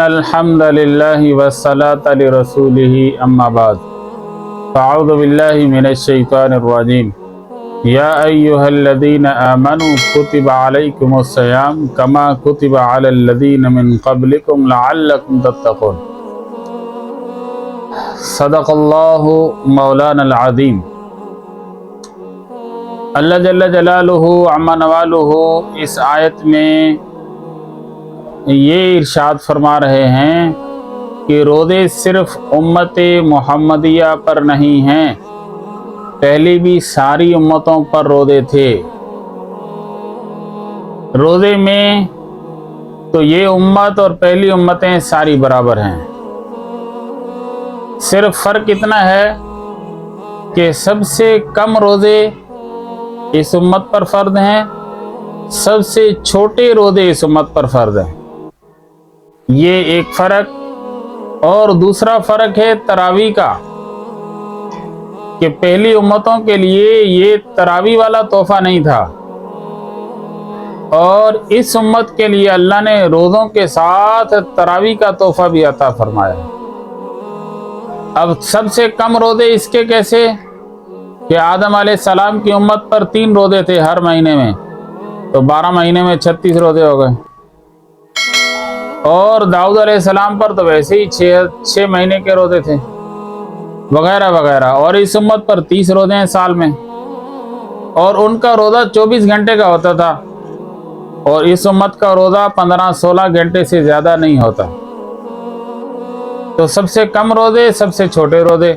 الحمد للہ والصلاة لرسولہ اما بعد فاعوذ باللہ من الشیطان الرجیم یا ایہا الذین آمنوا کتب علیکم الصیام کما کتب علی الذین من قبلکم لعلکم تتقون۔ صدق اللہ مولانا العظیم۔ اللہ جل جلالہ عما نوالہ اس آیت میں یہ ارشاد فرما رہے ہیں کہ روزے صرف امت محمدیہ پر نہیں ہیں، پہلے بھی ساری امتوں پر روزے تھے۔ روزے میں تو یہ امت اور پہلی امتیں ساری برابر ہیں، صرف فرق اتنا ہے کہ سب سے کم روزے اس امت پر فرض ہیں، سب سے چھوٹے روزے اس امت پر فرض ہیں، یہ ایک فرق۔ اور دوسرا فرق ہے تراویح کا، کہ پہلی امتوں کے لیے یہ تراویح والا تحفہ نہیں تھا، اور اس امت کے لیے اللہ نے روزوں کے ساتھ تراویح کا تحفہ بھی عطا فرمایا۔ اب سب سے کم روزے اس کے کیسے کہ آدم علیہ السلام کی امت پر 3 روزے تھے ہر مہینے میں، تو 12 مہینے میں 36 روزے ہو گئے، اور داؤد علیہ السلام پر تو ویسے ہی 6 مہینے کے روزے تھے وغیرہ وغیرہ، اور اس امت پر 30 روزے ہیں سال میں، اور ان کا روزہ 24 گھنٹے کا ہوتا تھا، اور اس امت کا روزہ 15-16 گھنٹے سے زیادہ نہیں ہوتا۔ تو سب سے کم روزے، سب سے چھوٹے روزے۔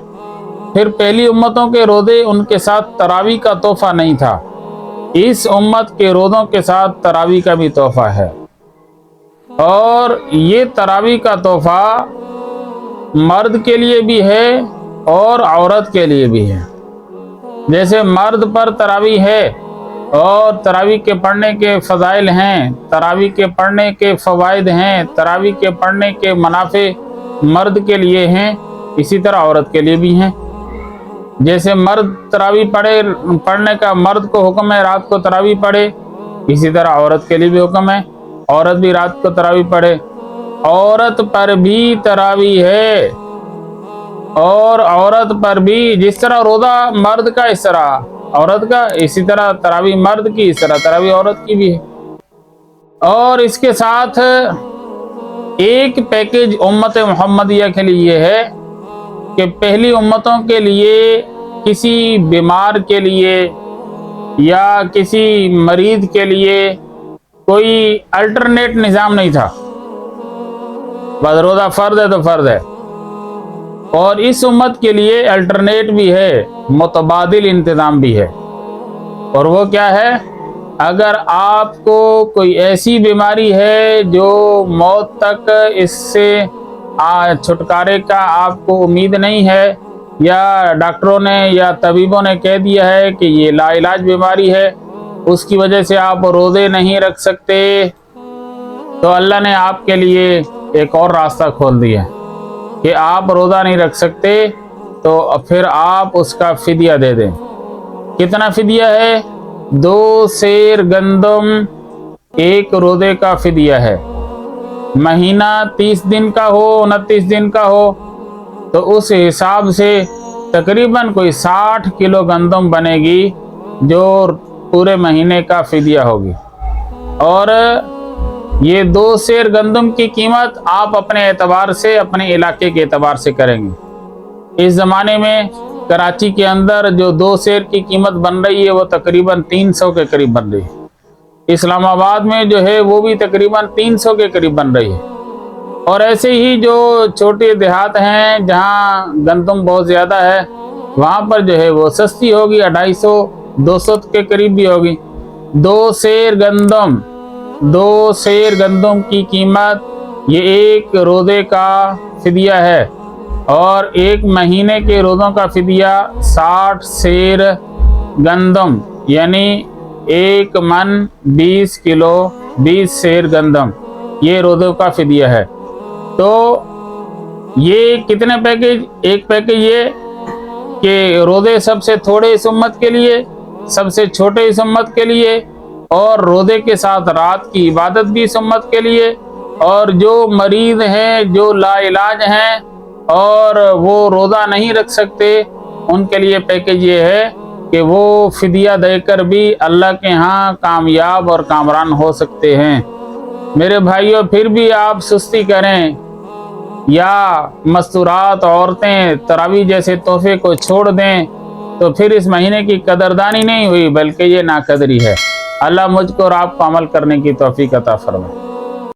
پھر پہلی امتوں کے روزے، ان کے ساتھ تراویح کا تحفہ نہیں تھا، اس امت کے روزوں کے ساتھ تراویح کا بھی تحفہ ہے، اور یہ تراویح کا تحفہ مرد کے لیے بھی ہے اور عورت کے لیے بھی ہے۔ جیسے مرد پر تراویح ہے اور تراویح کے پڑھنے کے فضائل ہیں، تراویح کے پڑھنے کے فوائد ہیں، تراویح کے پڑھنے کے منافع مرد کے لیے ہیں، اسی طرح عورت کے لیے بھی ہیں۔ جیسے مرد تراویح پڑھنے کا مرد کو حکم ہے رات کو تراویح پڑھے، اسی طرح عورت کے لیے بھی حکم ہے عورت بھی رات کو تراویح پڑھے۔ عورت پر بھی تراویح ہے، اور عورت پر بھی جس طرح روزہ مرد کا اس طرح عورت کا، اسی طرح تراویح مرد کی اس طرح تراویح عورت کی بھی ہے۔ اور اس کے ساتھ ایک پیکیج امت محمدیہ کے لیے یہ ہے کہ پہلی امتوں کے لیے کسی بیمار کے لیے یا کسی مریض کے لیے کوئی الٹرنیٹ نظام نہیں تھا، بس روزہ فرض ہے تو فرض ہے۔ اور اس امت کے لیے الٹرنیٹ بھی ہے، متبادل انتظام بھی ہے، اور وہ کیا ہے؟ اگر آپ کو کوئی ایسی بیماری ہے جو موت تک اس سے چھٹکارے کا آپ کو امید نہیں ہے، یا ڈاکٹروں نے یا طبیبوں نے کہہ دیا ہے کہ یہ لا علاج بیماری ہے، اس کی وجہ سے آپ روزے نہیں رکھ سکتے، تو اللہ نے آپ کے لیے ایک اور راستہ کھول دیا کہ آپ روزہ نہیں رکھ سکتے تو پھر آپ اس کا فدیہ دے دیں۔ کتنا فدیہ ہے؟ 2 سیر گندم ایک روزے کا فدیہ ہے۔ مہینہ 30 دن کا ہو، 29 دن کا ہو، تو اس حساب سے تقریباً کوئی 60 کلو گندم بنے گی جو پورے مہینے کا فدیہ ہوگی۔ اور یہ 2 سیر گندم کی قیمت آپ اپنے اعتبار سے، اپنے علاقے کے اعتبار سے کریں گے۔ اس زمانے میں کراچی کے اندر جو 2 سیر کی قیمت بن رہی ہے وہ تقریباً 300 کے قریب بن رہی ہے۔ اسلام آباد میں جو ہے وہ بھی تقریباً 300 کے قریب بن رہی ہے۔ اور ایسے ہی جو چھوٹے دیہات ہیں جہاں گندم بہت زیادہ ہے، وہاں پر جو ہے وہ سستی ہوگی، 250-200 کے قریب بھی ہوگی۔ 2 سیر گندم کی قیمت یہ ایک روزے کا فدیہ ہے، اور ایک مہینے کے روزوں کا فدیہ 60 سیر گندم، یعنی 1 من 20 کلو 20 سیر گندم، یہ روزوں کا فدیہ ہے۔ تو یہ کتنے پیکیج؟ ایک پیکیج یہ کہ روزے سب سے تھوڑے اس امت کے لیے، سب سے چھوٹے اس امت کے لیے، اور روزے کے ساتھ رات کی عبادت بھی اس امت کے لیے، اور جو مریض ہیں، جو لا علاج ہیں اور وہ روزہ نہیں رکھ سکتے، ان کے لیے پیکیج یہ ہے کہ وہ فدیہ دے کر بھی اللہ کے ہاں کامیاب اور کامران ہو سکتے ہیں۔ میرے بھائیوں، پھر بھی آپ سستی کریں یا مستورات عورتیں تراویح جیسے تحفے کو چھوڑ دیں تو پھر اس مہینے کی قدردانی نہیں ہوئی بلکہ یہ ناقدری ہے۔ اللہ مجھ کو اور آپ کو عمل کرنے کی توفیق عطا فرمائے۔